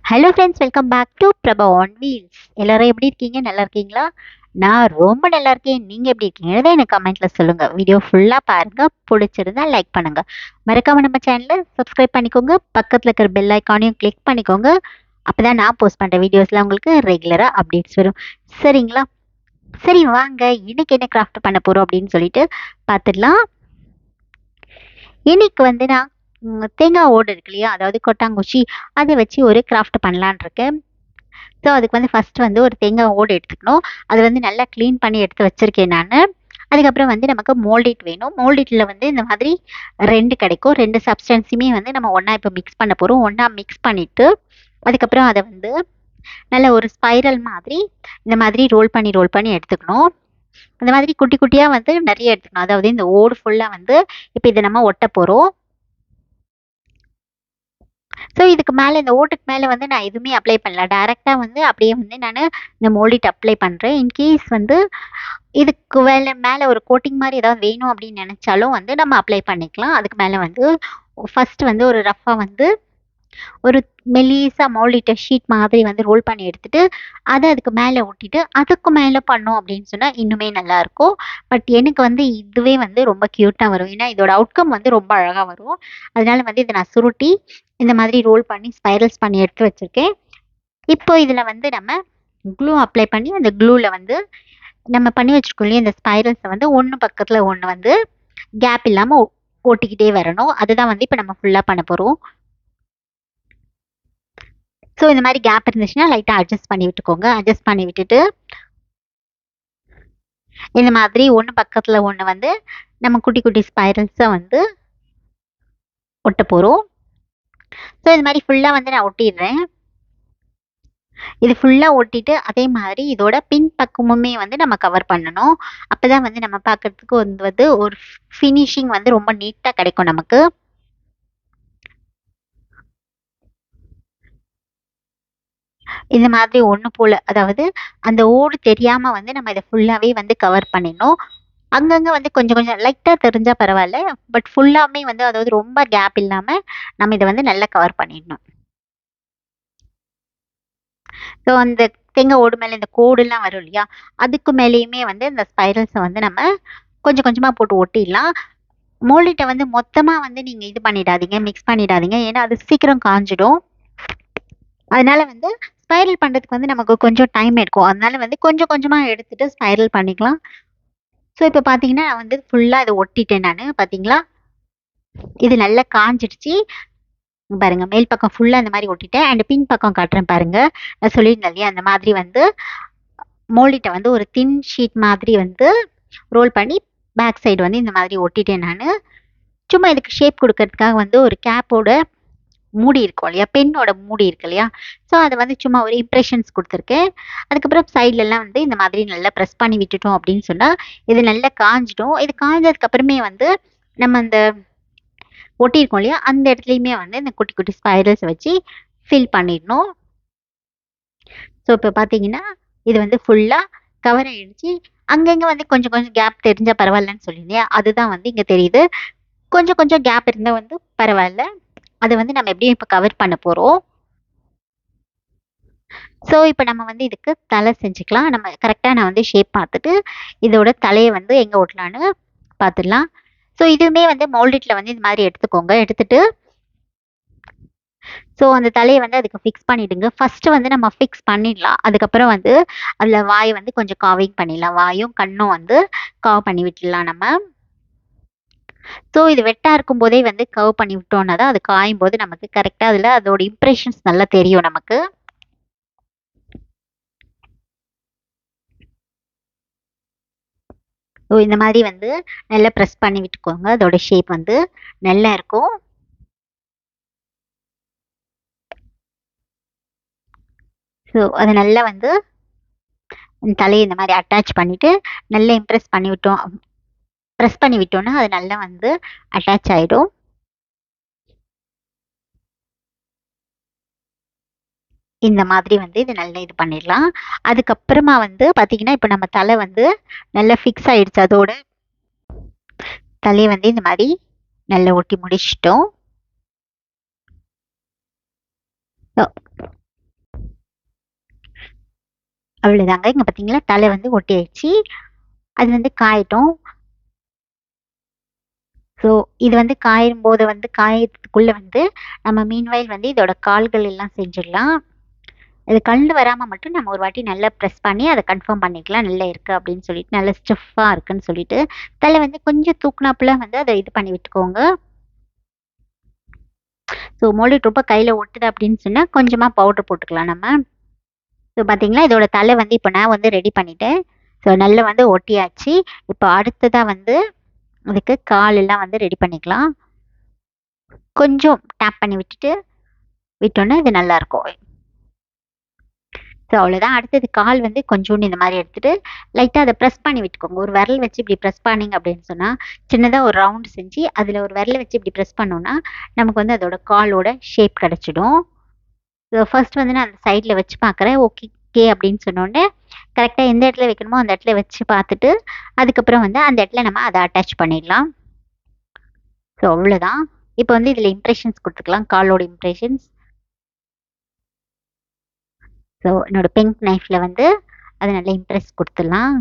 Hello friends, welcome back to Prabha on wheels. எல்லாரும் எப்படி இருக்கீங்க? நல்லா இருக்கீங்களா? நான் ரொம்ப நல்லா இருக்கேன். நீங்கள் எப்படி இருக்கீங்கன்னு எனக்கு கமெண்ட்டில் சொல்லுங்கள். வீடியோ ஃபுல்லாக பாருங்கள். பிடிச்சிருந்தா லைக் பண்ணுங்கள். மறக்காம நம்ம சேனலை சப்ஸ்கிரைப் பண்ணிக்கோங்க. பக்கத்தில் இருக்கிற பெல் ஐக்கானையும் கிளிக் பண்ணிக்கோங்க. அப்போ தான் நான் போஸ்ட் பண்ணுற வீடியோஸில் உங்களுக்கு ரெகுலராக அப்டேட்ஸ் வரும். சரிங்களா? சரி, வாங்க இன்னைக்கு என்ன கிராஃப்ட் பண்ண போகிறோம் அப்படின்னு சொல்லிட்டு பார்த்துடலாம். இன்னைக்கு நான் தேங்காய் ஓடு இருக்கு இல்லையா, அதாவது கொட்டாங்குச்சி, அதை வச்சு ஒரு கிராஃப்ட் பண்ணலான் இருக்கேன். ஸோ அதுக்கு ஃபர்ஸ்ட் ஒரு தேங்காய் ஓடு எடுத்துக்கணும். அது நல்லா க்ளீன் பண்ணி எடுத்து வச்சிருக்கேன் நான். அதுக்கப்புறம் நமக்கு மோல்டிட் வேணும். மோல்டிட்டில் இந்த மாதிரி 2 கிடைக்கும். 2 சப்ஸ்டன்ஸுமே நம்ம ஒன்றா இப்போ மிக்ஸ் பண்ண போகிறோம். ஒன்றா மிக்ஸ் பண்ணிவிட்டு அதுக்கப்புறம் அதை நல்ல ஒரு ஸ்பைரல் மாதிரி இந்த மாதிரி ரோல் பண்ணி எடுத்துக்கணும். அந்த மாதிரி குட்டி குட்டியாக நிறைய எடுத்துக்கணும். அதாவது இந்த ஓடு ஃபுல்லாக இப்போ இதை நம்ம ஒட்ட போகிறோம். ஸோ இதுக்கு மேலே இந்த ஓட்டுக்கு மேலே நான் எதுவுமே அப்ளை பண்ணல. டைரெக்டாக அப்படியே நான் இந்த மோல்டிட் அப்ளை பண்ணுறேன். இன்கேஸ் இதுக்கு மேலே ஒரு கோட்டிங் மாதிரி ஏதாவது வேணும் அப்படின்னு நினச்சாலும் நம்ம அப்ளை பண்ணிக்கலாம். அதுக்கு மேலே ஃபர்ஸ்ட் ஒரு ரஃபாக ஒரு மெலிசா மோல்டிட்ட ஷீட் மாதிரி ரோல் பண்ணி எடுத்துட்டு அதை அதுக்கு மேலே ஒட்டிட்டு அதுக்கு மேலே பண்ணோம் அப்படின்னு சொன்னால் இன்னுமே நல்லாயிருக்கும். பட் எனக்கு இதுவே ரொம்ப க்யூட்டாக வரும். ஏன்னா இதோட அவுட்கம் ரொம்ப அழகாக வரும். அதனால இதை நான் சுருட்டி இந்த மாதிரி ரோல் பண்ணி ஸ்பைரல்ஸ் பண்ணி எடுத்து வச்சுருக்கேன். இப்போ இதில் நம்ம க்ளூ அப்ளை பண்ணி அந்த க்ளூவில் நம்ம பண்ணி வச்சுருக்கோம் இல்லையா, இந்த ஸ்பைரல்ஸை ஒன்று பக்கத்தில் ஒன்று கேப் இல்லாமல் ஓட்டிக்கிட்டே வரணும். அதுதான் இப்போ நம்ம ஃபுல்லாக பண்ண போகிறோம். ஸோ இந்த மாதிரி கேப் இருந்துச்சுன்னா லைட்டாக அட்ஜஸ்ட் பண்ணி விட்டுக்கோங்க. அட்ஜஸ்ட் பண்ணி விட்டுட்டு இந்த மாதிரி ஒன்று பக்கத்தில் ஒன்று நம்ம குட்டி குட்டி ஸ்பைரல்ஸை ஒட்ட போகிறோம். ஸோ இந்த மாதிரி ஃபுல்லாக நான் ஒட்டிடுறேன். இது ஃபுல்லாக ஒட்டிட்டு அதே மாதிரி இதோட பின் பக்கமுமே நம்ம கவர் பண்ணணும். அப்போ தான் நம்ம பார்க்குறதுக்கு ஒரு ஃபினிஷிங் ரொம்ப நீட்டாக கிடைக்கும் நமக்கு. இந்த மாதிரி ஒன்று போல், அதாவது அந்த ஓடு தெரியாமல் நம்ம இதை ஃபுல்லாகவே கவர் பண்ணிடணும். அங்கங்கே கொஞ்சம் கொஞ்சம் லைட்டாக தெரிஞ்சால் பரவாயில்ல. பட் ஃபுல்லாமே அதாவது ரொம்ப கேப் இல்லாமல் நம்ம இதை நல்லா கவர் பண்ணிடணும். ஸோ அந்த தேங்காய் ஓடு மேலே இந்த கோடுலாம் வரும் இல்லையா, அதுக்கு மேலேயுமே இந்த ஸ்பைரல்ஸை நம்ம கொஞ்சம் கொஞ்சமாக போட்டு ஒட்டிடலாம். மோல்டிட்டை மொத்தமாக நீங்கள் இது பண்ணிடாதீங்க, மிக்ஸ் பண்ணிடாதீங்க. ஏன்னா அது சீக்கிரம் காஞ்சிடும். அதனால ஸ்பைரல் பண்ணுறதுக்கு நமக்கு கொஞ்சம் டைம் எடுக்கும். அதனால கொஞ்சம் கொஞ்சமாக எடுத்துகிட்டு ஸ்பைரல் பண்ணிக்கலாம். ஸோ இப்போ பார்த்தீங்கன்னா நான் ஃபுல்லாக இதை ஒட்டிட்டேன். நான் பார்த்தீங்களா, இது நல்லா காஞ்சிடுச்சு பாருங்க. மேல் பக்கம் ஃபுல்லாக இந்த மாதிரி ஒட்டிட்டேன். அண்ட் பின் பக்கம் காட்டுறேன் பாருங்க. நான் சொல்லியிருந்தேன் இல்லையா, அந்த மாதிரி மோல்டிட்டை ஒரு தின் ஷீட் மாதிரி ரோல் பண்ணி பேக் சைடு இந்த மாதிரி ஒட்டிட்டேன். நான் சும்மா இதுக்கு ஷேப் கொடுக்கறதுக்காக ஒரு கேப்போட மூடி இருக்கும் இல்லையா, பெண்ணோட மூடி இருக்கு இல்லையா, ஸோ அதை சும்மா ஒரு இம்ப்ரெஷன்ஸ் கொடுத்துருக்கேன். அதுக்கப்புறம் சைட்லலாம் இந்த மாதிரி நல்லா ப்ரெஸ் பண்ணி விட்டுட்டோம் அப்படின்னு சொன்னால் இது நல்லா காஞ்சிடும். இது காய்ஞ்சதுக்கு அப்புறமே நம்ம அந்த ஒட்டியிருக்கோம் இல்லையா, அந்த இடத்துலையுமே இந்த குட்டி குட்டி ஸ்பைரல்ஸ் வச்சு ஃபில் பண்ணிடணும். ஸோ இப்போ பார்த்தீங்கன்னா இது ஃபுல்லாக கவர் ஆகிடுச்சு. அங்கங்கே கொஞ்சம் கொஞ்சம் கேப் தெரிஞ்சால் பரவாயில்லன்னு சொல்லியிருந்தேன். அதுதான் இங்கே தெரியுது. கொஞ்சம் கொஞ்சம் கேப் இருந்தால் பரவாயில்ல. அதை நம்ம எப்படியும் இப்போ கவர் பண்ண போகிறோம். ஸோ இப்போ நம்ம இதுக்கு தலை செஞ்சுக்கலாம். நம்ம கரெக்டாக நான் ஷேப் பார்த்துட்டு இதோட தலையை எங்கே ஓட்டலான்னு பார்த்துடலாம். ஸோ இதுவுமே மோல்டிட்டில் இந்த மாதிரி எடுத்துக்கோங்க. எடுத்துட்டு ஸோ அந்த தலையை அதுக்கு ஃபிக்ஸ் பண்ணிவிடுங்க. ஃபஸ்ட்டு நம்ம ஃபிக்ஸ் பண்ணிடலாம். அதுக்கப்புறம் அதில் வாயை கொஞ்சம் காவிங் பண்ணிடலாம். வாயும் கண்ணும் காவ் பண்ணி விட்டுடலாம் நம்ம. ஸோ இது வெட்டாக இருக்கும்போதே கவ் பண்ணி விட்டோன்னா தான் அது காயும் போது நமக்கு கரெக்டாக அதில் அதோட இம்ப்ரெஷன்ஸ் நல்லா தெரியும் நமக்கு. ஸோ இந்த மாதிரி நல்லா ப்ரெஸ் பண்ணி விட்டுக்கோங்க. அதோட ஷேப் நல்லா இருக்கும். ஸோ அதை நல்லா தலையை இந்த மாதிரி அட்டாச் பண்ணிவிட்டு நல்லா இம்ப்ரெஸ் பண்ணி விட்டோம், ப்ரெஸ் பண்ணி விட்டோன்னா அது நல்லா அட்டாச் ஆகிடும். இந்த மாதிரி இது நல்லா இது பண்ணிடலாம். அதுக்கப்புறமா பார்த்தீங்கன்னா இப்போ நம்ம தலை நல்லா ஃபிக்ஸ் ஆகிடுச்சு. அதோட தலையை இந்த மாதிரி நல்லா ஒட்டி முடிச்சிட்டோம். அவ்வளோதாங்க. இங்கே பார்த்தீங்களா தலை வந்து ஒட்டி ஆயிடுச்சு. அது வந்து காயட்டும். ஸோ இது வந்து காயும்போது வந்து காயறதுக்குள்ளே வந்து நம்ம மீன்வைல் வந்து இதோட கால்கள் எல்லாம் செஞ்சிடலாம். இது கழண்டு வராமல் மட்டும் நம்ம ஒரு வாட்டி நல்லா ப்ரெஸ் பண்ணி அதை கன்ஃபார்ம் பண்ணிக்கலாம் நல்லா இருக்குது அப்படின்னு சொல்லிட்டு, நல்லா ஸ்டிஃபாக இருக்குன்னு சொல்லிட்டு. தலை வந்து கொஞ்சம் தூக்குனாப்புல வந்து அதை இது பண்ணி விட்டுக்கோங்க. ஸோ மோல்டு ரொம்ப கையில் ஒட்டுது அப்படின்னு சொன்னால் கொஞ்சமாக பவுடர் போட்டுக்கலாம் நம்ம. ஸோ பார்த்தீங்களா இதோட தலை வந்து இப்போ நான் வந்து ரெடி பண்ணிட்டேன். ஸோ நல்லா வந்து ஒட்டியாச்சு. இப்போ அடுத்ததாக வந்து அதுக்கு கால் எல்லாம் வந்து ரெடி பண்ணிக்கலாம். கொஞ்சம் டேப் பண்ணி விட்டோன்னா இது நல்லாயிருக்கும். ஸோ அவ்வளோதான். அடுத்தது கால் வந்து கொஞ்சோண்டு இந்த மாதிரி எடுத்துகிட்டு லைட்டாக அதை ப்ரெஸ் பண்ணி விட்டுக்கோங்க. ஒரு விரல் வச்சு இப்படி ப்ரெஸ் பண்ணிங்க அப்படின்னு சொன்னால் சின்னதாக ஒரு ரவுண்டு செஞ்சு அதில் ஒரு விரலை வச்சு இப்படி ப்ரெஸ் பண்ணோன்னா நமக்கு வந்து அதோட காலோட ஷேப் கிடச்சிடும். ஸோ ஃபர்ஸ்ட் வந்து நான் அந்த சைடில் வச்சு பார்க்குறேன். ஓகே அப்படின்னு சொன்னோடனே கரெக்டாக எந்த இடத்துல வைக்கணுமோ அந்த இடத்துல வச்சு பார்த்துட்டு அதுக்கப்புறம் வந்து அந்த இடத்துல நம்ம அதை அட்டாச் பண்ணிடலாம். ஸோ அவ்வளோதான். இப்போ வந்து இதில் இம்ப்ரெஷன்ஸ் கொடுத்துக்கலாம், காலோட இம்ப்ரெஷன்ஸ். ஸோ என்னோட பிங்க் நைஃப்பில் வந்து அதை நல்லா இம்ப்ரெஸ் கொடுத்துடலாம்.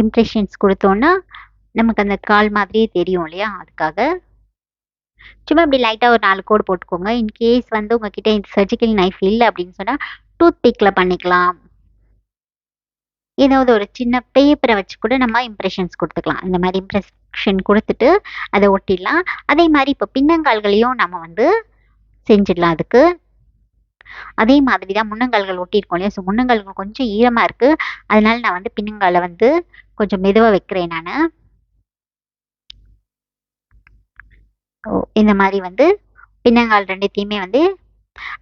இம்ப்ரெஷன்ஸ் கொடுத்தோன்னா நமக்கு அந்த கால் மாதிரியே தெரியும் இல்லையா, அதுக்காக சும்மா இப்படி லைட்டாக ஒரு 4 கோடு போட்டுக்கோங்க. இன்கேஸ் வந்து உங்ககிட்ட இந்த சர்ஜிக்கல் நைஃப் இல்லை அப்படின்னு சொன்னால் டூத் பிக்கில் பண்ணிக்கலாம். ஏதாவது ஒரு சின்ன பேப்பரை வச்சு கூட நம்ம இம்ப்ரெஷன்ஸ் கொடுத்துக்கலாம். இந்த மாதிரி இம்ப்ரெஷன் கொடுத்துட்டு அதை ஒட்டிடலாம். அதே மாதிரி இப்போ பின்னங்கால்களையும் நம்ம வந்து செஞ்சிடலாம். அதுக்கு அதே மாதிரி தான் முன்னங்கால்கள் ஒட்டியிருக்கோம் இல்லையா. ஸோ முன்னங்கால்கள் கொஞ்சம் ஈரமாக இருக்குது, அதனால நான் வந்து பின்னங்காலை வந்து கொஞ்சம் மெதுவாக வைக்கிறேன் நான். இந்த மாதிரி வந்து பின்னங்கால் ரெண்டுத்தையுமே வந்து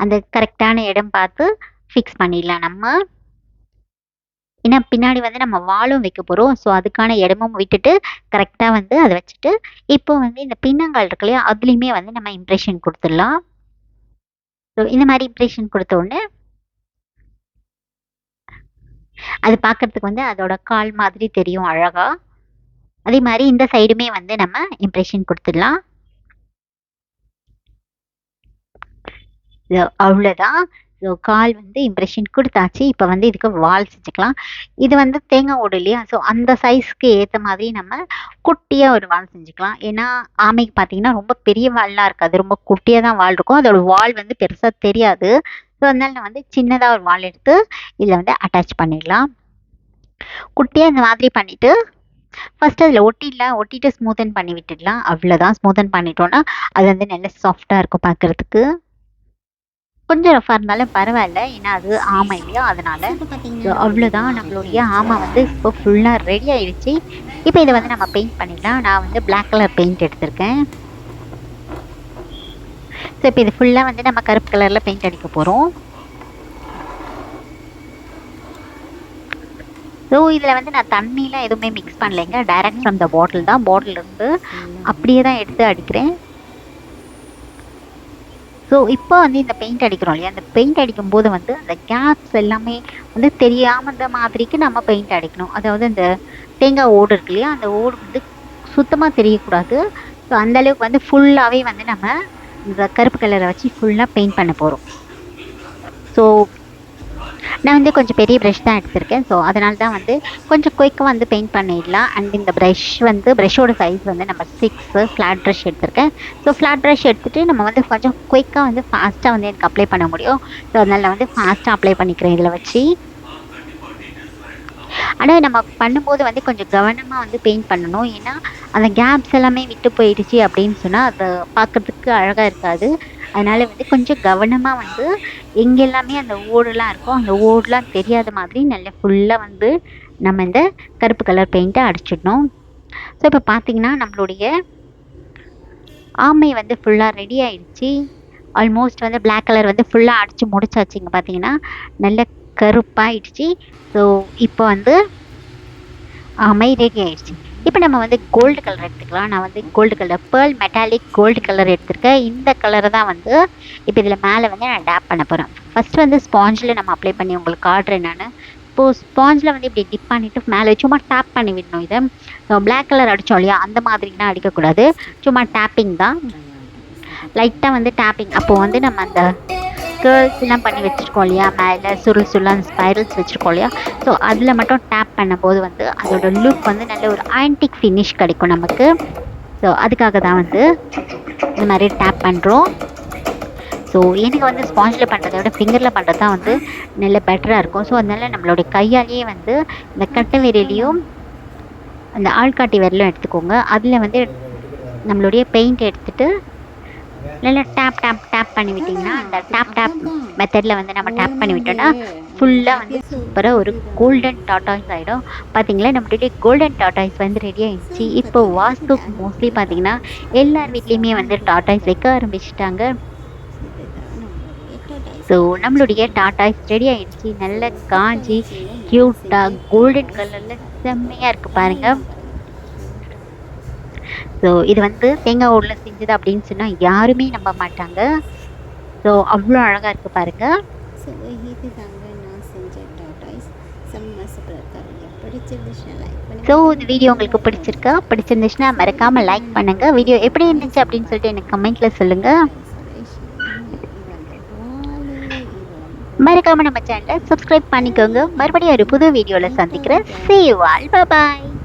அந்த கரெக்டான இடம் பார்த்து ஃபிக்ஸ் பண்ணிடலாம் நம்ம. ஏன்னா பின்னாடி வந்து நம்ம வாலும் வைக்க போகிறோம். ஸோ அதுக்கான இடமும் விட்டுட்டு கரெக்டாக வந்து அதை வச்சுட்டு இப்போ வந்து இந்த பின்னங்கால் இருக்கு இல்லையா, அதுலேயுமே வந்து நம்ம இம்ப்ரெஷன் கொடுத்துடலாம். ஸோ இந்த மாதிரி இம்ப்ரெஷன் கொடுத்த உடனே அது பார்க்கறதுக்கு வந்து அதோட கால் மாதிரி தெரியும் அழகா. அதே மாதிரி இந்த சைடுமே வந்து நம்ம இம்ப்ரெஷன் கொடுத்துடலாம். அவ்வளோதான். ஸோ கால் வந்து இம்ப்ரெஷன் கொடுத்தாச்சு. இப்போ வந்து இதுக்கு வால் செஞ்சுக்கலாம். இது வந்து தேங்காய் ஓடு இல்லையா, ஸோ அந்த சைஸ்க்கு ஏற்ற மாதிரி நம்ம குட்டியாக ஒரு வால் செஞ்சுக்கலாம். ஏன்னா ஆமைக்கு பார்த்தீங்கன்னா ரொம்ப பெரிய வால்லாம் இருக்காது, ரொம்ப குட்டியாக தான் வால் இருக்கும். அதோட வால் வந்து பெருசாக தெரியாது. ஸோ அதனால நான் வந்து சின்னதாக ஒரு வால் எடுத்து இதில் வந்து அட்டாச் பண்ணிடலாம். குட்டியாக இந்த மாதிரி பண்ணிவிட்டு ஃபஸ்ட்டு அதில் ஒட்டிட்டு ஸ்மூத்தன் பண்ணி விட்டுடலாம். அவ்வளோதான். ஸ்மூத்தன் பண்ணிட்டோன்னா அது வந்து நல்ல சாஃப்டாக இருக்கும் பார்க்குறதுக்கு. கொஞ்சம் ரஃபாக இருந்தாலும் பரவாயில்ல, ஏன்னா அது ஆமை இல்லையா, அதனால. அவ்வளோதான். நம்மளுடைய ஆமை வந்து இப்போ ஃபுல்லாக ரெடி ஆயிடுச்சு. இப்போ இதை வந்து நம்ம பெயிண்ட் பண்ணிடலாம். நான் வந்து பிளாக் கலர் பெயிண்ட் எடுத்திருக்கேன். ஸோ இப்போ இது ஃபுல்லாக வந்து நம்ம கருப்பு கலரில் பெயிண்ட் அடிக்க போகிறோம். ஸோ இதில் வந்து நான் தண்ணிலாம் எதுவுமே மிக்ஸ் பண்ணலைங்க, டைரக்ட் ஃப்ரம் த பாட்டில் தான். பாட்டில் இருந்து அப்படியே தான் எடுத்து அடிக்கிறேன். ஸோ இப்போ வந்து இந்த பெயிண்ட் அடிக்கிறோம் இல்லையா, அந்த பெயிண்ட் அடிக்கும்போது வந்து அந்த கேப்ஸ் எல்லாமே வந்து தெரியாமல் இந்த மாதிரிக்கு நம்ம பெயிண்ட் அடிக்கணும். அதாவது அந்த தேங்காய் ஓடு இருக்கு இல்லையா, அந்த ஓடு வந்து சுத்தமாக தெரியக்கூடாது. ஸோ அந்தளவுக்கு வந்து ஃபுல்லாகவே வந்து நம்ம இந்த கருப்பு கலரை வச்சு ஃபுல்லாக பெயிண்ட் பண்ண போகிறோம். ஸோ நான் வந்து கொஞ்சம் பெரிய ப்ரஷ் தான் எடுத்திருக்கேன். ஸோ அதனால தான் வந்து கொஞ்சம் குயிக்காக வந்து பெயிண்ட் பண்ணிடலாம். அண்ட் இந்த ப்ரஷோட சைஸ் வந்து நம்பர் 6 ஃப்ளாட் ப்ரஷ் எடுத்திருக்கேன். ஸோ ஃப்ளாட் ப்ரஷ் எடுத்துகிட்டு நம்ம வந்து கொஞ்சம் குயிக்காக வந்து ஃபாஸ்ட்டாக வந்து எனக்கு அப்ளை பண்ண முடியும். ஸோ அதனால் நான் வந்து ஃபாஸ்ட்டாக அப்ளை பண்ணிக்கிறேன் இதில் வச்சு. ஆனால் நம்ம பண்ணும்போது வந்து கொஞ்சம் கவனமாக வந்து பெயிண்ட் பண்ணணும். ஏன்னா அந்த கேப்ஸ் எல்லாமே விட்டு போயிடுச்சு அப்படின்னு சொன்னால் அது பார்க்குறதுக்கு அழகாக இருக்காது. அதனால் வந்து கொஞ்சம் கவனமாக வந்து எங்கெல்லாமே அந்த ஓடுலாம் இருக்கும் அந்த ஓடுலாம் தெரியாத மாதிரி நல்லா ஃபுல்லாக வந்து நம்ம இந்த கருப்பு கலர் பெயிண்ட்டை அடிச்சிடணும். ஸோ இப்போ பார்த்திங்கன்னா நம்மளுடைய ஆமை வந்து ஃபுல்லாக ரெடி ஆகிடுச்சு. ஆல்மோஸ்ட் வந்து பிளாக் கலர் வந்து ஃபுல்லாக அடித்து முடிச்சாச்சுங்க. பார்த்திங்கன்னா நல்ல கருப்பாகிடுச்சு. ஸோ இப்போ வந்து ஆமை ரெடி ஆகிடுச்சு. இப்போ நம்ம வந்து கோல்டு கலர் எடுத்துக்கலாம். நான் வந்து gold colour pearl metallic gold colour எடுத்திருக்கேன். இந்த கலரை தான் வந்து இப்போ இதில் மேலே வந்து நான் டேப் பண்ண போகிறேன். ஃபஸ்ட்டு வந்து ஸ்பாஞ்சில் நம்ம அப்ளை பண்ணி உங்களுக்கு காட்டுறேன் நான். இப்போது ஸ்பாஞ்சில் வந்து இப்படி டிப் பண்ணிவிட்டு மேலே சும்மா டேப் பண்ணி விடணும். இதை பிளாக் கலர் அடித்தோம் இல்லையா, அந்த மாதிரிலாம் அடிக்கக்கூடாது, சும்மா டேப்பிங் தான், லைட்டாக வந்து டேப்பிங். அப்போது வந்து நம்ம அந்த கேர்ள்ஸ் எல்லாம் பண்ணி வச்சுருக்கோம் இல்லையா, மேலே சுருள் சுருளாக ஸ்பைரல்ஸ் வச்சுருக்கோம் இல்லையா. ஸோ அதில் மட்டும் டேப் பண்ணும்போது வந்து அதோட லுக் வந்து நல்ல ஒரு ஆன்டிக் ஃபினிஷ் கிடைக்கும் நமக்கு. ஸோ அதுக்காக தான் வந்து இந்த மாதிரி டேப் பண்ணுறோம். ஸோ எனக்கு வந்து ஸ்பாஞ்சில் பண்ணுறத விட ஃபிங்கரில் பண்ணுறது தான் வந்து நல்ல பெட்டராக இருக்கும். ஸோ அதனால் நம்மளுடைய கையாலேயே வந்து இந்த கட்டை விரலையும் அந்த ஆள்காட்டி விரலும் எடுத்துக்கோங்க. அதில் வந்து நம்மளுடைய பெயிண்ட் எடுத்துகிட்டு நல்லா டேப் டேப் டேப் பண்ணி விட்டிங்கன்னா, அந்த டேப் டேப் மெத்தடில் வந்து நம்ம டேப் பண்ணி விட்டோம்னா ஃபுல்லாக வந்து சூப்பராக ஒரு கோல்டன் டாட்டாய்ஸ் ஆகிடும். பார்த்தீங்களா, நம்மளுடைய கோல்டன் டாட்டாய்ஸ் வந்து ரெடி ஆகிடுச்சு. இப்போ வாஸ்துக்கு மோஸ்ட்லி பார்த்தீங்கன்னா எல்லார் வீட்லேயுமே வந்து டாட்டாய்ஸ் வைக்க ஆரம்பிச்சிட்டாங்க. ஸோ நம்மளுடைய டாட்டாய்ஸ் ரெடி ஆகிடுச்சு. நல்ல காஞ்சி க்யூட்டாக கோல்டன் கலரில் செம்மையாக இருக்குது பாருங்கள். ஸோ இது வந்து தேங்காய் ஓடில் செஞ்சது அப்படின்னு சொன்னால் யாருமே நம்ப மாட்டாங்க. ஸோ அவ்வளோ அழகாக இருக்குது பாருங்கள். ஸோ இது தாங்க நான் செஞ்ச டாட்டாய்ஸ். செம்ம சூப்பராக இருக்காங்க. பிடிச்சிருந்துச்சுன்னா லைக் பண்ணுங்கள். ஸோ இந்த வீடியோ உங்களுக்கு பிடிச்சிருந்துச்சுன்னா மறக்காமல் லைக் பண்ணுங்கள். வீடியோ எப்படி இருந்துச்சு அப்படின்னு சொல்லிட்டு எனக்கு கமெண்ட்டில் சொல்லுங்கள். மறக்காமல் நம்ம சேனலை சப்ஸ்கிரைப் பண்ணிக்கோங்க. மறுபடியும் ஒரு புது வீடியோவில் சந்திக்கிறேன். See you all. Bye bye.